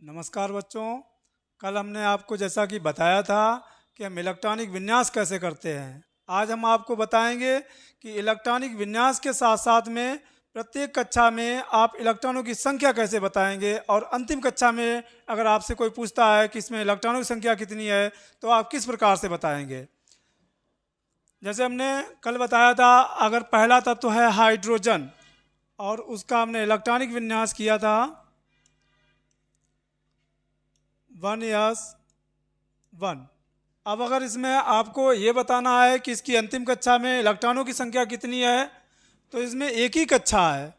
नमस्कार बच्चों। कल हमने आपको जैसा कि बताया था कि हम इलेक्ट्रॉनिक विन्यास कैसे करते हैं। आज हम आपको बताएंगे कि इलेक्ट्रॉनिक विन्यास के साथ साथ में प्रत्येक कक्षा में आप इलेक्ट्रॉनों की संख्या कैसे बताएंगे, और अंतिम कक्षा में अगर आपसे कोई पूछता है कि इसमें इलेक्ट्रॉनों की संख्या कितनी है तो आप किस प्रकार से बताएंगे। जैसे हमने कल बताया था, अगर पहला तत्व है हाइड्रोजन और उसका हमने इलेक्ट्रॉनिक विन्यास किया था 1s1। अब अगर इसमें आपको ये बताना है कि इसकी अंतिम कक्षा में इलेक्ट्रॉनों की संख्या कितनी है, तो इसमें एक ही कक्षा है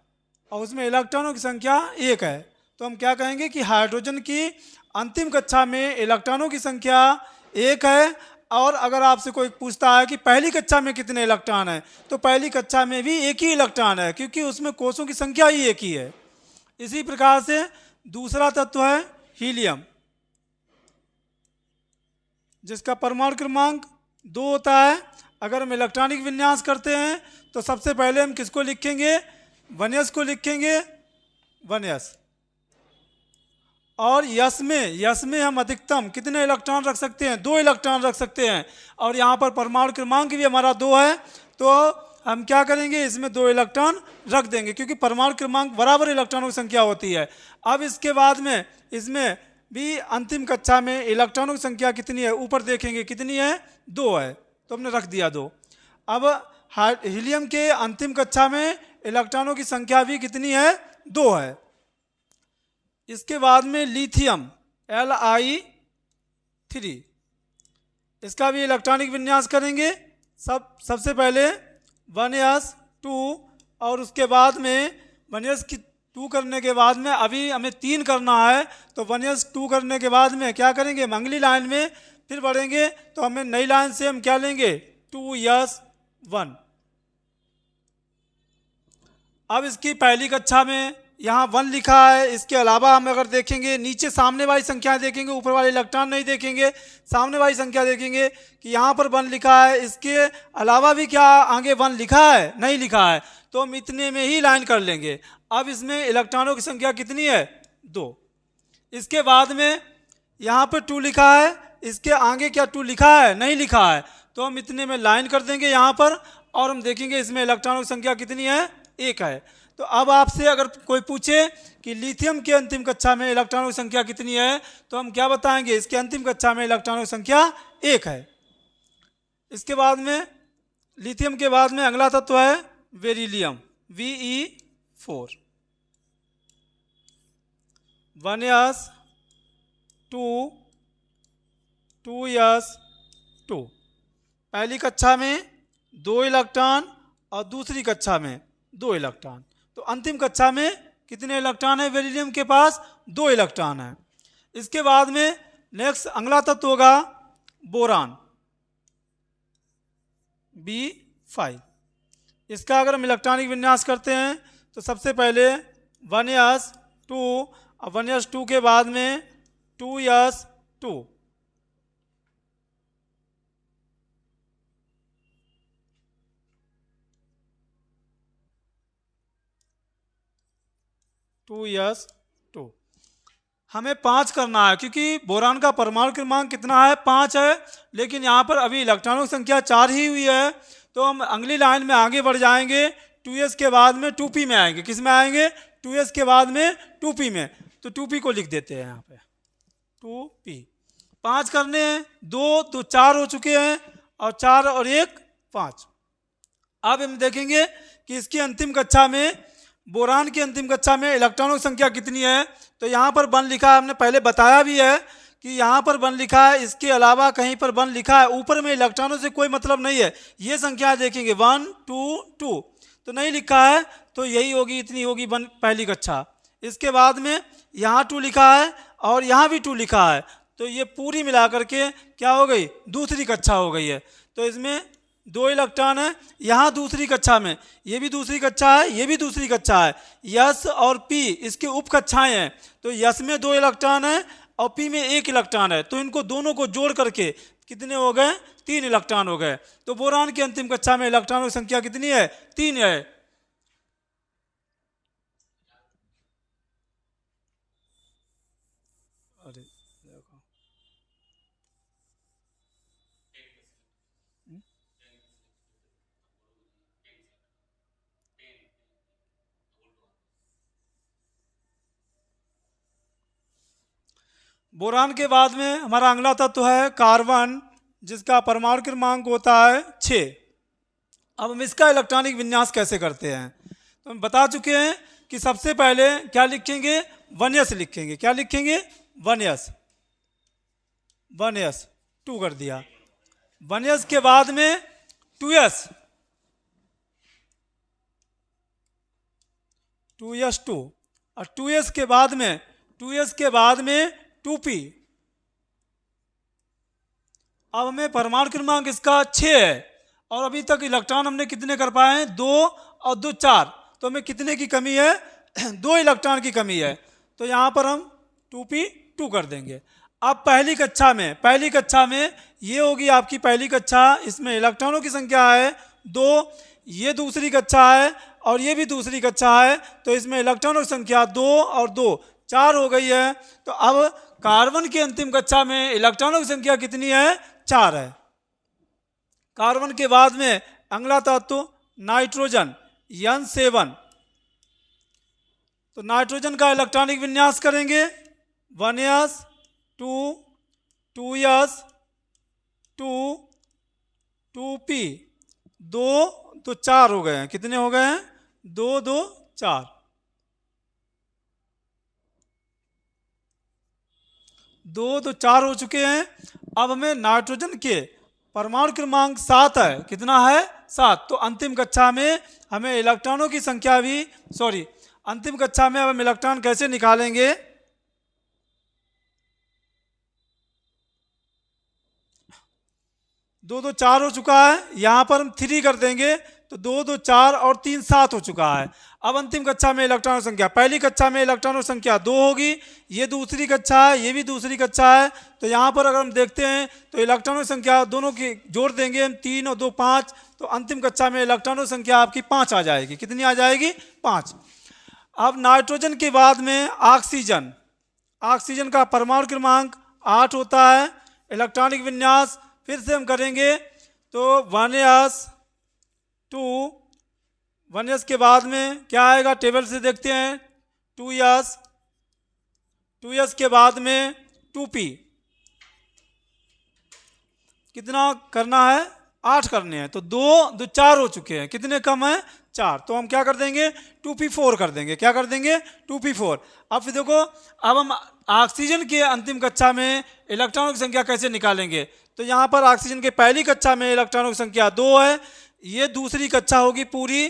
और उसमें इलेक्ट्रॉनों की संख्या एक है, तो हम क्या कहेंगे कि हाइड्रोजन की अंतिम कक्षा में इलेक्ट्रॉनों की संख्या एक है। और अगर आपसे कोई पूछता है कि पहली कक्षा में कितने इलेक्ट्रॉन हैं, तो पहली कक्षा में भी एक ही इलेक्ट्रॉन है, क्योंकि उसमें कोषों की संख्या ही एक ही है। इसी प्रकार से दूसरा तत्व है हीलियम, जिसका परमाणु क्रमांक 2 होता है। अगर हम इलेक्ट्रॉनिक विन्यास करते हैं तो सबसे पहले हम किसको लिखेंगे, 1s को लिखेंगे, 1s। और यस में हम अधिकतम कितने इलेक्ट्रॉन रख सकते हैं, 2 इलेक्ट्रॉन रख सकते हैं। और यहाँ पर परमाणु क्रमांक भी हमारा 2 है, तो हम क्या करेंगे, इसमें 2 इलेक्ट्रॉन रख देंगे, क्योंकि परमाणु क्रमांक बराबर इलेक्ट्रॉनों की संख्या होती है। अब इसके बाद में इसमें भी अंतिम कक्षा में इलेक्ट्रॉनों की संख्या कितनी है, ऊपर देखेंगे कितनी है, 2 है, तो हमने रख दिया 2। अब हीलियम के अंतिम कक्षा में इलेक्ट्रॉनों की संख्या भी कितनी है, 2 है। इसके बाद में लिथियम Li3, इसका भी इलेक्ट्रॉनिक विन्यास करेंगे। सबसे पहले 1s2 और उसके बाद में 1s2 करने के बाद में अभी हमें 3 करना है, तो 1s2 करने के बाद में क्या करेंगे, हम अगली लाइन में फिर बढ़ेंगे, तो हमें नई लाइन से हम क्या लेंगे, 2s1। अब इसकी पहली कक्षा में यहाँ 1 लिखा है, इसके अलावा हम अगर देखेंगे नीचे सामने वाली संख्याएं देखेंगे, ऊपर वाले इलेक्ट्रॉन नहीं देखेंगे, सामने वाली संख्या देखेंगे कि यहाँ पर 1 लिखा है, इसके अलावा भी क्या आगे 1 लिखा है, नहीं लिखा है, तो हम इतने में ही लाइन कर लेंगे। अब इसमें इलेक्ट्रॉनों की संख्या कितनी है, 2। इसके बाद में यहाँ पर 2 लिखा है, इसके आगे क्या 2 लिखा है, नहीं लिखा है, तो हम इतने में लाइन कर देंगे यहाँ पर, और हम देखेंगे इसमें इलेक्ट्रॉनों की संख्या कितनी है, 1 है। तो अब आपसे अगर कोई पूछे कि लिथियम के अंतिम कक्षा में इलेक्ट्रॉनों की संख्या कितनी है, तो हम क्या बताएंगे, इसके अंतिम कक्षा में इलेक्ट्रॉनों की संख्या 1 है। इसके बाद में लिथियम के बाद में अगला तत्व है बेरिलियम Ve4। 1s2 2s2, पहली कक्षा में 2 इलेक्ट्रॉन और दूसरी कक्षा में 2 इलेक्ट्रॉन, तो अंतिम कक्षा में कितने इलेक्ट्रॉन है, बेरिलियम के पास 2 इलेक्ट्रॉन है। इसके बाद में नेक्स्ट अगला तत्व होगा बोरान B5। इसका अगर हम इलेक्ट्रॉनिक विन्यास करते हैं तो सबसे पहले 1s2 और 1s2 के बाद में 2s2। 2s2 हमें 5 करना है, क्योंकि बोरान का परमाणु क्रमांक कितना है, 5 है, लेकिन यहाँ पर अभी इलेक्ट्रॉनों की संख्या 4 ही हुई है, तो हम अगली लाइन में आगे बढ़ जाएंगे, 2s के बाद में 2p में आएंगे। किस में आएंगे, 2s के बाद में 2p में, तो 2p को लिख देते हैं यहाँ पे, 2p। 5 करने हैं, 2 तो 4 हो चुके हैं, और 4 और 1 5। अब हम देखेंगे कि इसकी अंतिम कक्षा में, बोरान की अंतिम कक्षा में इलेक्ट्रॉनों की संख्या कितनी है, तो यहाँ पर 1 लिखा है, हमने पहले बताया भी है कि यहाँ पर 1 लिखा है, इसके अलावा कहीं पर 1 लिखा है, ऊपर में इलेक्ट्रॉनों से कोई मतलब नहीं है। ये संख्या देखेंगे 1 2 2, तो नहीं लिखा है, तो यही होगी, इतनी होगी पहली कक्षा। इसके बाद में यहाँ 2 लिखा है और यहाँ भी 2 लिखा है, तो ये पूरी मिला करके क्या हो गई, दूसरी कक्षा हो गई है। तो इसमें 2 इलेक्ट्रॉन है, यहाँ दूसरी कक्षा में, ये भी दूसरी कक्षा है, ये भी दूसरी कक्षा है। यस और पी इसके उप कक्षाएं हैं, तो यस में 2 इलेक्ट्रॉन है और पी में 1 इलेक्ट्रॉन है, तो इनको दोनों को जोड़ करके कितने हो गए, 3 इलेक्ट्रॉन हो गए। तो बोरान की अंतिम कक्षा में इलेक्ट्रॉनों की संख्या कितनी है, 3 है। अरे देखो, बोरान के बाद में हमारा अगला तत्व है कार्बन, जिसका परमाणु क्रमांक होता है 6। अब हम इसका इलेक्ट्रॉनिक विन्यास कैसे करते हैं, तो हम बता चुके हैं कि सबसे पहले क्या लिखेंगे, 1s लिखेंगे। क्या लिखेंगे, 1s, 1s 2 कर दिया। 1s के बाद में 2s, 2s 2, और 2s के बाद में 2p। अब हमें परमाणु क्रमांक इसका 6 है और अभी तक इलेक्ट्रॉन हमने कितने कर पाए हैं, 2 और 2 4, तो हमें कितने की कमी है 2 इलेक्ट्रॉन की कमी है, तो यहाँ पर हम 2p2 कर देंगे। अब पहली कक्षा में ये होगी आपकी पहली कक्षा, इसमें इलेक्ट्रॉनों की संख्या है 2, ये दूसरी कक्षा है और ये भी दूसरी कक्षा है, तो इसमें इलेक्ट्रॉनों की संख्या 2 और 2 4 हो गई है। तो अब कार्बन की अंतिम कक्षा में इलेक्ट्रॉनों की संख्या कितनी है, 4 है। कार्बन के बाद में अगला तत्व नाइट्रोजन, N7। तो नाइट्रोजन का इलेक्ट्रॉनिक विन्यास करेंगे, 1s 2, 2s 2, 2p, 2 तो 4 हो गए हैं। कितने हो गए हैं, 2 2 4, 2 तो 4 हो चुके हैं। अब हमें नाइट्रोजन के परमाणु क्रमांक 7 है, कितना है 7, तो अंतिम कक्षा में हमें इलेक्ट्रॉनों की संख्या भी अंतिम कक्षा में अब हम इलेक्ट्रॉन कैसे निकालेंगे, दो 2 4 हो चुका है, यहाँ पर हम 3 कर देंगे तो 2 2 4 और 3 7 हो चुका है। अब अंतिम कक्षा में इलेक्ट्रॉनों की संख्या, पहली कक्षा में इलेक्ट्रॉनों की संख्या 2 होगी, ये दूसरी कक्षा है, ये भी दूसरी कक्षा है, तो यहाँ पर अगर हम देखते हैं तो इलेक्ट्रॉनों की संख्या दोनों की जोड़ देंगे हम, 3 और 2 5, तो अंतिम कक्षा में इलेक्ट्रॉनों की संख्या आपकी 5 आ जाएगी। कितनी आ जाएगी, 5। अब नाइट्रोजन के बाद में ऑक्सीजन, ऑक्सीजन का परमाणु क्रमांक 8 होता है। इलेक्ट्रॉनिक विन्यास फिर से हम करेंगे तो 1s 2, 1s के बाद में क्या आएगा, टेबल से देखते हैं, 2s, 2s के बाद में 2p। कितना करना है, 8 करने हैं, तो 2 2 4 हो चुके हैं, कितने कम है 4, तो हम क्या कर देंगे 2p4 कर देंगे। क्या कर देंगे 2p4। अब फिर देखो, अब हम ऑक्सीजन के अंतिम कक्षा में इलेक्ट्रॉनों की संख्या कैसे निकालेंगे, तो यहाँ पर ऑक्सीजन के पहली कक्षा में इलेक्ट्रॉनों की संख्या 2 है, ये दूसरी कक्षा होगी पूरी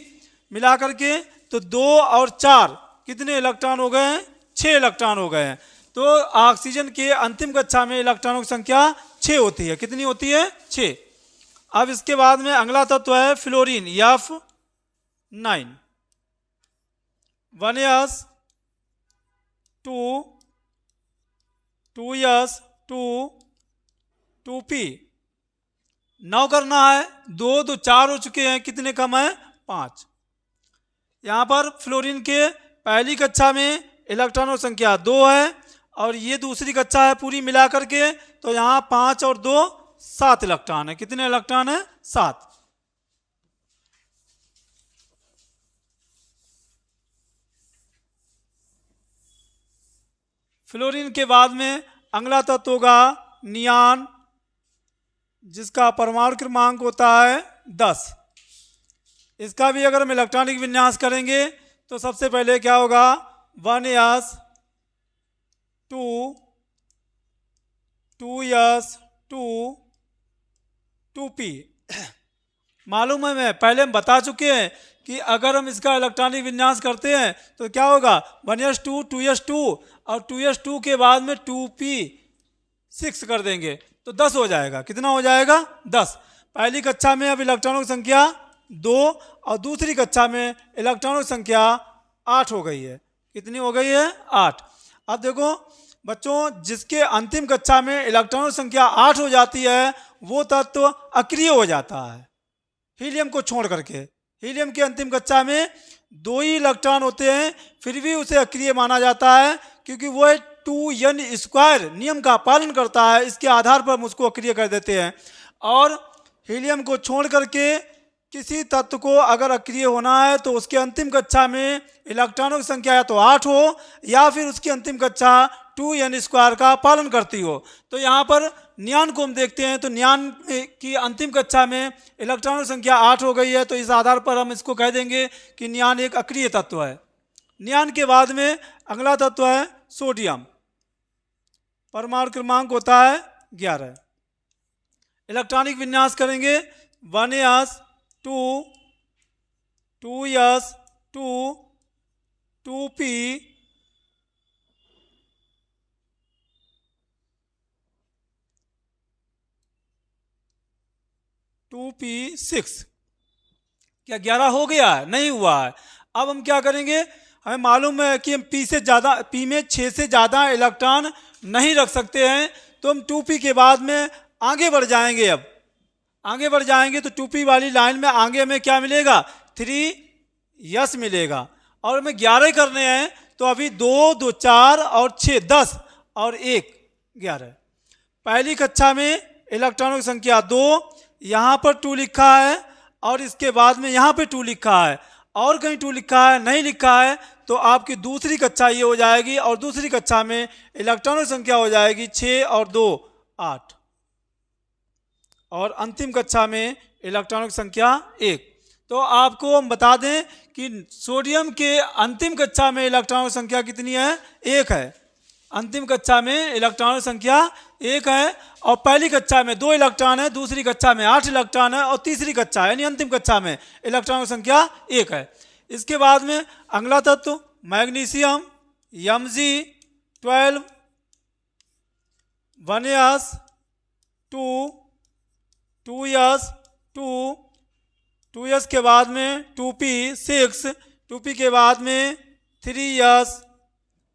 मिला करके, तो 2 और 4 कितने इलेक्ट्रॉन हो गए हैं, 6 इलेक्ट्रॉन हो गए हैं। तो ऑक्सीजन के अंतिम कक्षा में इलेक्ट्रॉनों की संख्या 6 होती है। कितनी होती है, 6। अब इसके बाद में अगला तत्व है fluorine, F9, 1s 2, 2s 2, 2p। 9 करना है, 2 2 4 हो चुके हैं, कितने कम है 5। यहाँ पर फ्लोरीन के पहली कक्षा में इलेक्ट्रॉनों की संख्या 2 है और ये दूसरी कक्षा है पूरी मिला करके, तो यहाँ 5 और 2 7 इलेक्ट्रॉन है। कितने इलेक्ट्रॉन है, 7। फ्लोरीन के बाद में अगला तत्व होगा नियान, जिसका परमाणु क्रमांक होता है 10। इसका भी अगर हम इलेक्ट्रॉनिक विन्यास करेंगे तो सबसे पहले क्या होगा, 1s 2, 2s 2, 2p। मालूम है, मैं पहले हम बता चुके हैं कि अगर हम इसका इलेक्ट्रॉनिक विन्यास करते हैं तो क्या होगा, 1s 2, 2s 2 और 2s 2 के बाद में 2p6 कर देंगे तो 10 हो जाएगा। कितना हो जाएगा, 10। पहली कक्षा में अब इलेक्ट्रॉनों की संख्या 2 और दूसरी कक्षा में इलेक्ट्रॉनों की संख्या 8 हो गई है। कितनी हो गई है, 8। अब देखो बच्चों, जिसके अंतिम कक्षा में इलेक्ट्रॉनों की संख्या 8 हो जाती है वो तत्व अक्रिय हो जाता है, हीलियम को छोड़ करके। हीलियम के अंतिम कक्षा में 2 ही इलेक्ट्रॉन होते हैं, फिर भी उसे अक्रिय माना जाता है क्योंकि वो 2n² नियम का पालन करता है, इसके आधार पर हम उसको अक्रिय कर देते हैं। और हीलियम को छोड़ करके किसी तत्व को अगर अक्रिय होना है तो उसके अंतिम कक्षा में इलेक्ट्रॉनों की संख्या या तो 8 हो या फिर उसकी अंतिम कक्षा 2n² का पालन करती हो। तो यहाँ पर नियान को हम देखते हैं, तो नियान की अंतिम कक्षा में इलेक्ट्रॉनों की संख्या 8 हो गई है, तो इस आधार पर हम इसको कह देंगे कि नियान एक अक्रिय तत्व है। नियान के बाद में अगला तत्व है सोडियम। परमाणु क्रमांक होता है 11। इलेक्ट्रॉनिक विन्यास करेंगे 1s 2 2s 2 2p 2p6। क्या 11 हो गया है? नहीं हुआ है। अब हम क्या करेंगे, हमें मालूम है कि हम पी में 6 से ज़्यादा इलेक्ट्रॉन नहीं रख सकते हैं, तो हम 2p के बाद में आगे बढ़ जाएंगे। अब आगे बढ़ जाएंगे तो 2p वाली लाइन में आगे हमें क्या मिलेगा, 3s मिलेगा। और हमें 11 करने हैं, तो अभी 2 2 4 और 6 10 और 1 11। पहली कक्षा में इलेक्ट्रॉनों की संख्या 2, यहाँ पर 2 लिखा है और इसके बाद में यहाँ पे 2 लिखा है, और कहीं 2 लिखा है नहीं लिखा है, तो आपकी दूसरी कक्षा ये हो जाएगी और दूसरी कक्षा में इलेक्ट्रॉनों की संख्या हो जाएगी 6 और 2 8, और अंतिम कक्षा में इलेक्ट्रॉनों की संख्या 1। तो आपको हम बता दें कि सोडियम के अंतिम कक्षा में इलेक्ट्रॉनों की संख्या कितनी है, 1 है। अंतिम कक्षा में इलेक्ट्रॉनों की संख्या 1 है, और पहली कक्षा में 2 इलेक्ट्रॉन है, दूसरी कक्षा में 8 इलेक्ट्रॉन है, और तीसरी कक्षा यानी अंतिम कक्षा में इलेक्ट्रॉनों की संख्या 1 है। इसके बाद में अगला तत्व magnesium Mg12 1s 2 2s 2 2s के बाद में 2p6 2p के बाद में 3s।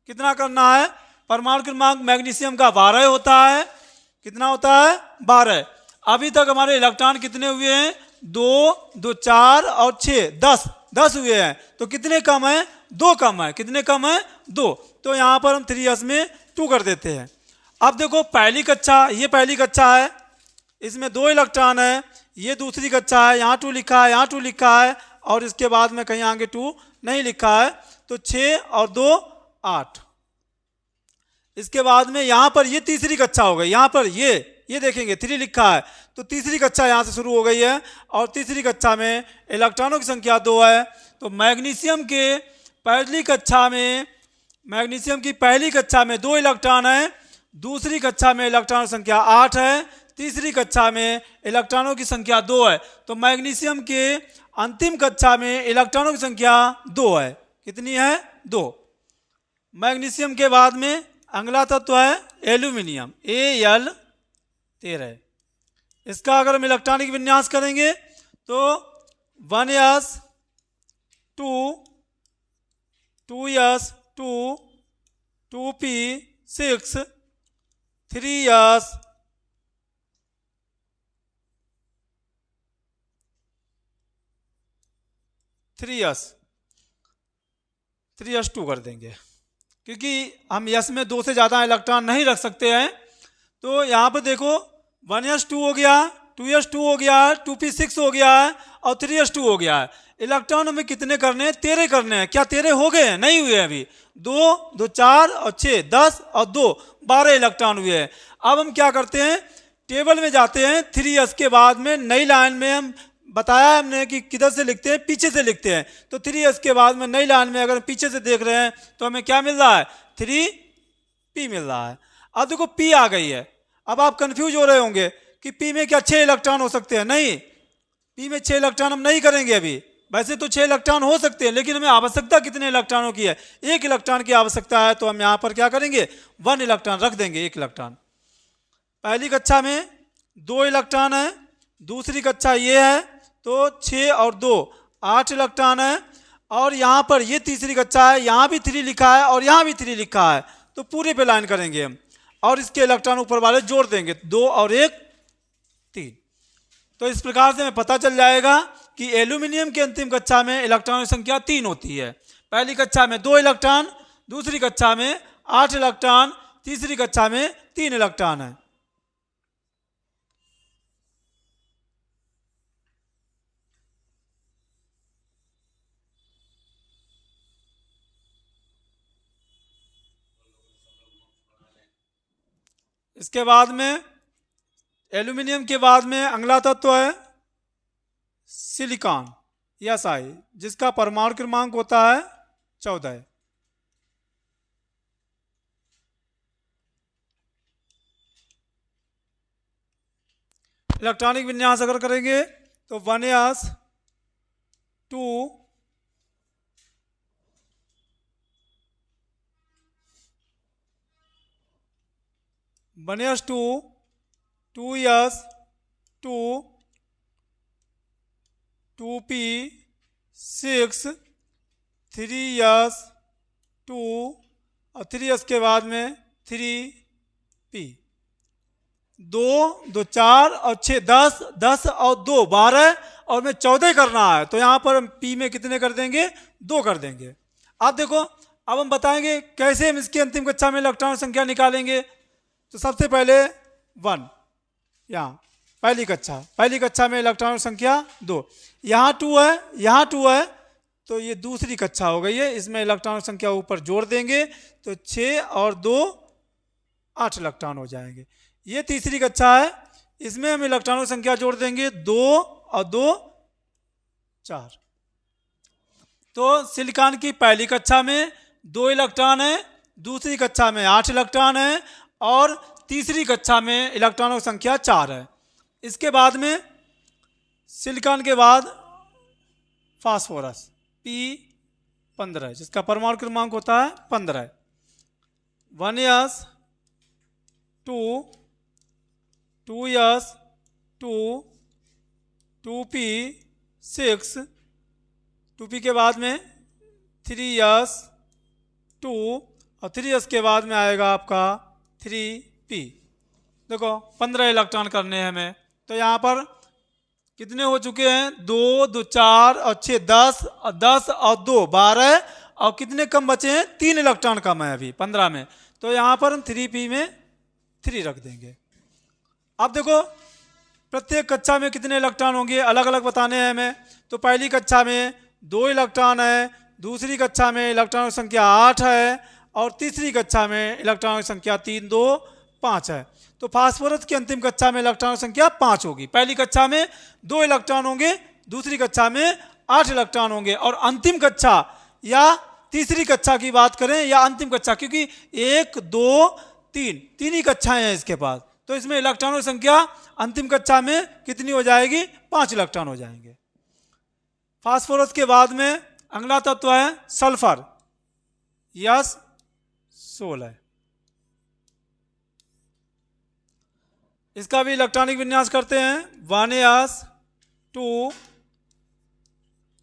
कितना करना है, परमाणु क्रमांक मैग्नीशियम का 12 होता है। कितना होता है, 12। अभी तक हमारे इलेक्ट्रॉन कितने हुए हैं, 2 2 4 और 6 10 हुए हैं। तो कितने कम है, 2 कम है। कितने कम है, 2। तो यहाँ पर हम 3s में 2 कर देते हैं। अब देखो पहली कक्षा, ये पहली कक्षा है, इसमें 2 इलेक्ट्रॉन है, ये दूसरी कक्षा है, यहाँ 2 लिखा है, यहाँ 2 लिखा है, और इसके बाद में कहीं आगे 2 नहीं लिखा है, तो 6 और 2 8। इसके बाद में यहाँ पर ये तीसरी कक्षा हो गई, यहाँ पर ये देखेंगे 3 लिखा है, तो तीसरी कक्षा यहाँ से शुरू हो गई है, और तीसरी कक्षा में इलेक्ट्रॉनों की संख्या 2 है। तो मैग्नीशियम के पहली कक्षा में, मैग्नीशियम की पहली कक्षा में 2 इलेक्ट्रॉन है, दूसरी कक्षा में इलेक्ट्रॉन संख्या 8 है, तीसरी कक्षा में इलेक्ट्रॉनों की संख्या 2 है। तो मैग्नीशियम के अंतिम कक्षा में इलेक्ट्रॉनों की संख्या 2 है। कितनी है, 2। मैग्नीशियम के बाद में अगला तत्व है एल्यूमिनियम Al13। इसका अगर हम इलेक्ट्रॉनिक विन्यास करेंगे तो 1s 2 2s 2 2p6 3s 3s2 कर देंगे, क्योंकि हम s में 2 से ज़्यादा इलेक्ट्रॉन नहीं रख सकते हैं। तो यहाँ पर देखो 1s2 हो गया, 2s2 हो गया है, 2p6 हो गया है, और 3s2 हो गया है। इलेक्ट्रॉन हमें कितने करने हैं, 13 करने हैं। क्या 13 हो गए हैं? नहीं हुए अभी। 2 2 4 और 6 10 और 2 12 इलेक्ट्रॉन हुए हैं। अब हम क्या करते हैं, टेबल में जाते हैं, 3s के बाद में नई लाइन में हम बताया हमने कि किधर से लिखते हैं, पीछे से लिखते हैं। तो 3s के बाद में नई लाइन में अगर पीछे से देख रहे हैं तो हमें क्या मिल रहा है, 3p मिल रहा है। अब देखो p आ गई है। अब आप कंफ्यूज हो रहे होंगे कि p में क्या 6 इलेक्ट्रॉन हो सकते हैं? नहीं, p में 6 इलेक्ट्रॉन हम नहीं करेंगे अभी। वैसे तो 6 इलेक्ट्रॉन हो सकते हैं, लेकिन हमें आवश्यकता कितने इलेक्ट्रॉनों की है, 1 इलेक्ट्रॉन की आवश्यकता है। तो हम यहाँ पर क्या करेंगे, 1 इलेक्ट्रॉन रख देंगे, 1 इलेक्ट्रॉन। पहली कक्षा में 2 इलेक्ट्रॉन है, दूसरी कक्षा ये है, तो 6 और 2 8 इलेक्ट्रॉन है, और यहाँ पर ये तीसरी कक्षा है, यहाँ भी 3 लिखा है और यहाँ भी 3 लिखा है। तो पूरे पे लाइन करेंगे हम, और इसके इलेक्ट्रॉन ऊपर वाले जोड़ देंगे, 2 और 1 3। तो इस प्रकार से हमें पता चल जाएगा कि एल्यूमिनियम की अंतिम कक्षा में इलेक्ट्रॉनों की संख्या 3 होती है। पहली कक्षा में 2 इलेक्ट्रॉन, दूसरी कक्षा में 8 इलेक्ट्रॉन, तीसरी कक्षा में 3 इलेक्ट्रॉन है। इसके बाद में एल्यूमिनियम के बाद में अगला तत्व है सिलिकॉन या साई, जिसका परमाणु क्रमांक होता है 14। इलेक्ट्रॉनिक विन्यास अगर करेंगे तो 1s 2 1s 2 2s 2 2p 6 3s 2 और 3s के बाद में 3p। 2 2 4 और 6 10 10 और 2 12 और में 14 करना है, तो यहाँ पर हम p में कितने कर देंगे? 2 कर देंगे। आप देखो, अब हम बताएंगे कैसे हम इसकी अंतिम कक्षा में इलेक्ट्रॉन संख्या निकालेंगे। तो सबसे पहले 1 यहाँ पहली कक्षा में इलेक्ट्रॉन संख्या 2, यहाँ 2 है, यहाँ 2 है, तो ये दूसरी कक्षा हो गई है। इसमें इलेक्ट्रॉन संख्या ऊपर जोड़ देंगे तो 6 और 2 8 इलेक्ट्रॉन हो जाएंगे। ये तीसरी कक्षा है, इसमें हम इलेक्ट्रॉनों संख्या जोड़ देंगे 2 और 2 4। तो सिलिकॉन की पहली कक्षा में 2 इलेक्ट्रॉन है, दूसरी कक्षा में 8 इलेक्ट्रॉन है और तीसरी कक्षा में इलेक्ट्रॉनों की संख्या 4 है। इसके बाद में सिलिकॉन के बाद फास्फोरस P15, जिसका परमाणु क्रमांक होता है 15। 1s 2 2s 2 2p 6 2p के बाद में 3s 2 और 3s के बाद में आएगा आपका 3p। देखो 15 इलेक्ट्रॉन करने हैं हमें, तो यहाँ पर कितने हो चुके हैं? 2 2 4 और 6 10 और 10 और 2 12 और कितने कम बचे हैं? 3 इलेक्ट्रॉन कम है अभी 15 में, तो यहाँ पर हम 3p में 3 रख देंगे। अब देखो प्रत्येक कक्षा में कितने इलेक्ट्रॉन होंगे अलग अलग बताने हैं हमें। तो पहली कक्षा में 2 इलेक्ट्रॉन है, दूसरी कक्षा में इलेक्ट्रॉनों की संख्या 8 है और तीसरी कक्षा में इलेक्ट्रॉनों की संख्या 3 2 5 है। तो फास्फोरस की अंतिम कक्षा में इलेक्ट्रॉनों की संख्या 5 होगी। पहली कक्षा में 2 इलेक्ट्रॉन होंगे, दूसरी कक्षा में 8 इलेक्ट्रॉन होंगे और अंतिम कक्षा या तीसरी कक्षा की बात करें या अंतिम कक्षा, क्योंकि 1 2 3 तीन ही कक्षाएं हैं इसके पास, तो इसमें इलेक्ट्रॉनों की संख्या अंतिम कक्षा में कितनी हो जाएगी? 5 इलेक्ट्रॉन हो जाएंगे। फास्फोरस के बाद में अगला तत्व है सल्फर, यस 16। इसका भी इलेक्ट्रॉनिक विन्यास करते हैं। 1s 2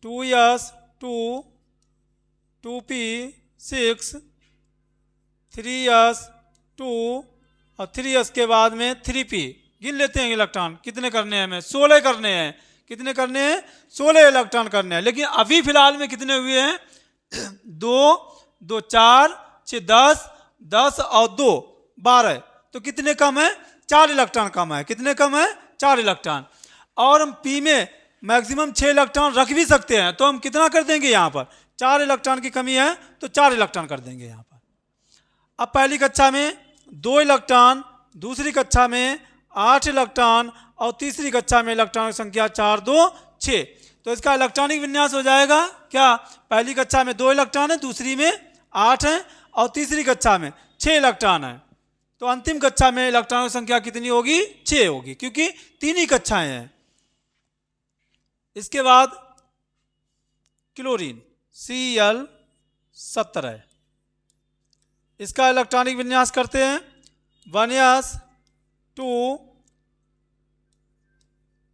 2s 2 2p 6 3s 2 और 3s के बाद में 3p। गिन लेते हैं इलेक्ट्रॉन कितने करने हैं हमें? 16 करने हैं। कितने करने हैं? 16 इलेक्ट्रॉन करने हैं। लेकिन अभी फिलहाल में कितने हुए हैं? 2 2 4 6 10 10 और 2 12, तो कितने कम है? 4 इलेक्ट्रॉन कम है। कितने कम है? 4 इलेक्ट्रॉन। और हम p में मैक्सिमम 6 इलेक्ट्रॉन रख भी सकते हैं, तो हम कितना कर देंगे? यहाँ पर 4 इलेक्ट्रॉन की कमी है तो 4 इलेक्ट्रॉन कर देंगे यहाँ पर। अब पहली कक्षा में 2 इलेक्ट्रॉन, दूसरी कक्षा में 8 इलेक्ट्रॉन और तीसरी कक्षा में इलेक्ट्रॉन की संख्या 4 2 6। तो इसका इलेक्ट्रॉनिक विन्यास हो जाएगा क्या? पहली कक्षा में 2 इलेक्ट्रॉन है, दूसरी में 8 है और तीसरी कक्षा में 6 इलेक्ट्रॉन है। तो अंतिम कक्षा में इलेक्ट्रॉनों की संख्या कितनी होगी? 6 होगी, क्योंकि 3 ही कक्षाएं हैं। इसके बाद क्लोरीन Cl17, इसका इलेक्ट्रॉनिक विन्यास करते हैं। 1s 2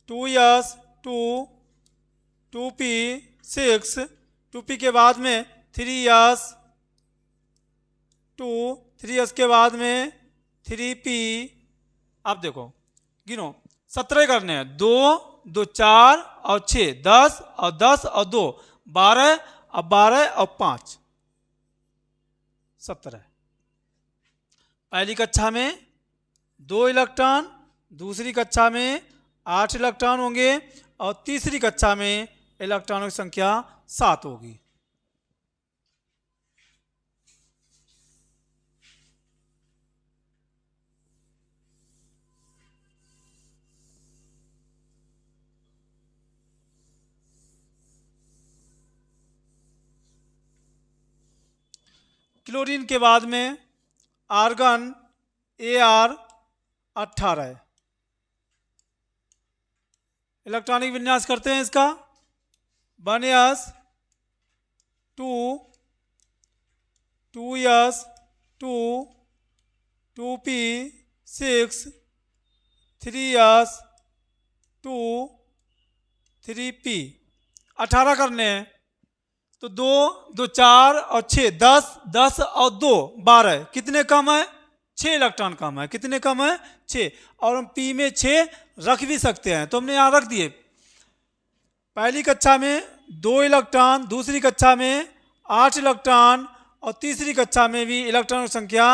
2s 2 2p 6 2p के बाद में 3s 2 3s के बाद में 3p। अब देखो गिनो 17 करने हैं। 2 2 4 और 6 10 और 10 और 2 12 और 12 और 5 17। पहली कक्षा में 2 इलेक्ट्रॉन, दूसरी कक्षा में 8 इलेक्ट्रॉन होंगे और तीसरी कक्षा में इलेक्ट्रॉनों की संख्या 7 होगी। क्लोरीन के बाद में आर्गन Ar18। इलेक्ट्रॉनिक विन्यास करते हैं इसका 1s 2 2s 2 2p 6 3s 2 3p 18 करने हैं तो 2 2 4 और 6 10 10 और 2 12 कितने कम है? 6 इलेक्ट्रॉन कम है। कितने कम है? 6। और हम पी में 6 रख भी सकते हैं तो हमने यहाँ रख दिए। पहली कक्षा में 2 इलेक्ट्रॉन, दूसरी कक्षा में 8 इलेक्ट्रॉन और तीसरी कक्षा में भी इलेक्ट्रॉन की संख्या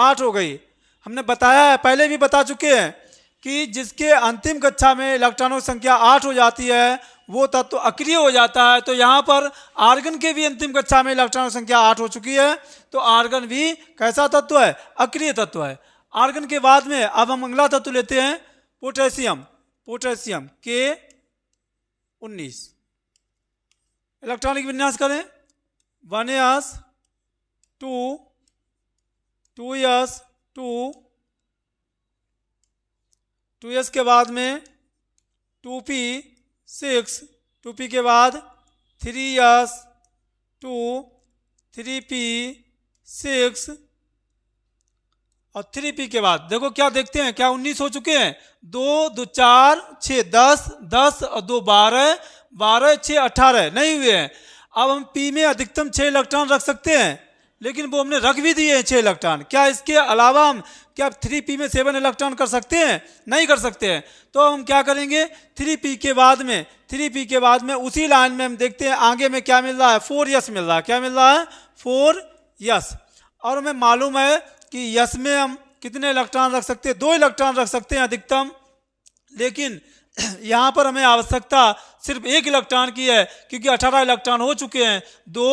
8 हो गई। हमने बताया है, पहले भी बता चुके हैं कि जिसके अंतिम कक्षा में इलेक्ट्रॉनों की संख्या 8 हो जाती है वो तत्व तो अक्रिय हो जाता है। तो यहाँ पर आर्गन के भी अंतिम कक्षा में इलेक्ट्रॉनों की संख्या 8 हो चुकी है तो आर्गन भी कैसा तत्व है? अक्रिय तत्व है। आर्गन के बाद में अब हम अगला तत्व लेते हैं पोटेशियम। Potassium K19। इलेक्ट्रॉनिक विन्यास करें 1s 2 2s 2 2s के बाद में 2p 6 2p के बाद 3s 2 3p 6 और 3p के बाद देखो क्या देखते हैं, क्या 19 हो चुके हैं? 2 2 4 6 10 10 और 2 12 12 6 18 नहीं हुए हैं। अब हम p में अधिकतम 6 इलेक्ट्रॉन रख सकते हैं लेकिन वो हमने रख भी दिए हैं 6 इलेक्ट्रॉन। क्या इसके अलावा हम क्या 3p में 7 इलेक्ट्रॉन कर सकते हैं? नहीं कर सकते हैं। तो हम क्या करेंगे 3p के बाद में उसी लाइन में हम देखते हैं आगे में क्या मिल रहा है? 4s मिल रहा है। क्या मिल रहा है? 4s। और हमें मालूम है कि यस में हम कितने इलेक्ट्रॉन रख सकते हैं? 2 इलेक्ट्रॉन रख सकते हैं अधिकतम। लेकिन यहाँ पर हमें आवश्यकता सिर्फ 1 इलेक्ट्रॉन की है क्योंकि 18 इलेक्ट्रॉन हो चुके हैं। 2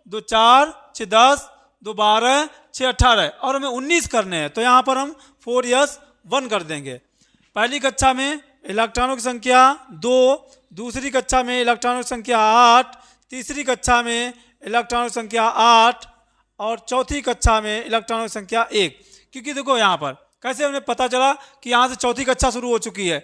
2 4 6 10 2 12 6 18 और हमें 19 करने हैं तो यहाँ पर हम 4s 1 कर देंगे। पहली कक्षा में इलेक्ट्रॉनों की संख्या 2, दूसरी कक्षा में इलेक्ट्रॉनों की संख्या 8, तीसरी कक्षा में इलेक्ट्रॉनों की संख्या 8 और चौथी कक्षा में इलेक्ट्रॉनों की संख्या 1। क्योंकि देखो यहाँ पर कैसे हमें पता चला कि यहाँ से चौथी कक्षा शुरू हो चुकी है।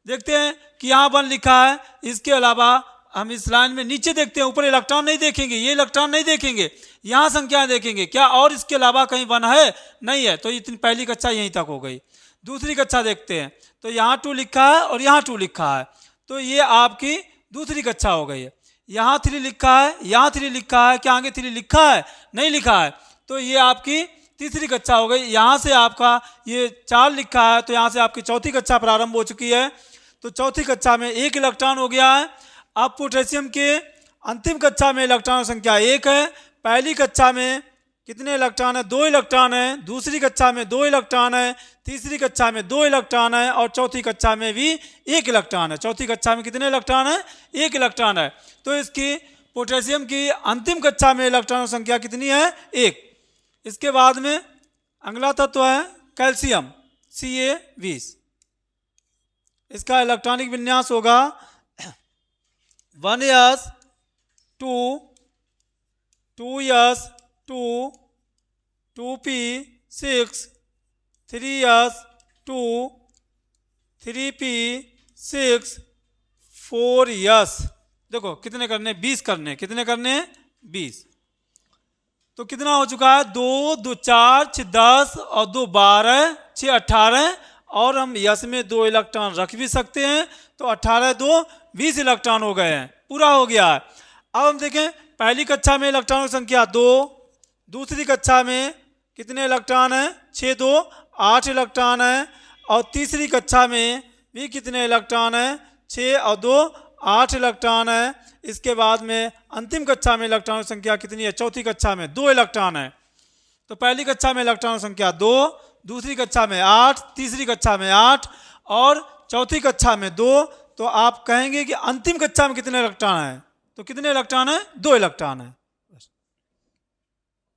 देखते हैं कि यहाँ 1 लिखा है। इसके अलावा हम इस लाइन में नीचे देखते हैं, ऊपर इलेक्ट्रॉन नहीं देखेंगे, ये इलेक्ट्रॉन नहीं देखेंगे, यहाँ संख्या देखेंगे। क्या और इसके अलावा कहीं 1 है? नहीं है। तो इतनी पहली कक्षा यहीं तक हो गई। दूसरी कक्षा देखते हैं तो यहाँ 2 लिखा है और यहाँ 2 लिखा है तो ये आपकी दूसरी कक्षा हो गई है। यहाँ 3 लिखा है, यहाँ 3 लिखा है, क्या आगे 3 लिखा है? नहीं लिखा है। तो ये आपकी तीसरी कक्षा हो गई। यहाँ से आपका ये 4 लिखा है तो यहाँ से आपकी चौथी कक्षा प्रारंभ हो चुकी है। तो चौथी कक्षा में 1 इलेक्ट्रॉन हो गया है। अब पोटेशियम के अंतिम कक्षा में इलेक्ट्रॉन संख्या 1 है। पहली कक्षा में कितने इलेक्ट्रॉन है? 2 इलेक्ट्रॉन है। दूसरी कक्षा में 2 इलेक्ट्रॉन है। तीसरी कक्षा में 2 इलेक्ट्रॉन है और चौथी कक्षा में भी 1 इलेक्ट्रॉन है। चौथी कक्षा में कितने इलेक्ट्रॉन है? 1 इलेक्ट्रॉन है। तो इसकी पोटेशियम की अंतिम कक्षा में इलेक्ट्रॉन संख्या कितनी है? 1। इसके बाद में अगला तत्व है कैल्शियम Ca20। इसका इलेक्ट्रॉनिक विन्यास होगा 1s 2 2s 2 2p 6 3s 2 3p 6 4s। देखो कितने करने? 20 करने। कितने करने? 20। तो कितना हो चुका है? 2 2 4 6 10 और 2 12 6 18 और हम यस में 2 इलेक्ट्रॉन रख भी सकते हैं तो 18 2 20 इलेक्ट्रॉन हो गए हैं। पूरा हो गया है। अब हम देखें पहली कक्षा में इलेक्ट्रॉनों की संख्या 2, दूसरी कक्षा में कितने इलेक्ट्रॉन हैं? 6 2 8 इलेक्ट्रॉन है और तीसरी कक्षा में भी कितने इलेक्ट्रॉन हैं? 6 और 2 8 इलेक्ट्रॉन है। इसके बाद में अंतिम कक्षा में इलेक्ट्रॉनों की संख्या कितनी है? चौथी कक्षा में 2 इलेक्ट्रॉन है। तो पहली कक्षा में इलेक्ट्रॉन की संख्या 2, दूसरी कक्षा में 8, तीसरी कक्षा में 8 और चौथी कक्षा में 2, तो आप कहेंगे कि अंतिम कक्षा में कितने इलेक्ट्रॉन हैं? तो कितने इलेक्ट्रॉन हैं? 2 इलेक्ट्रॉन हैं।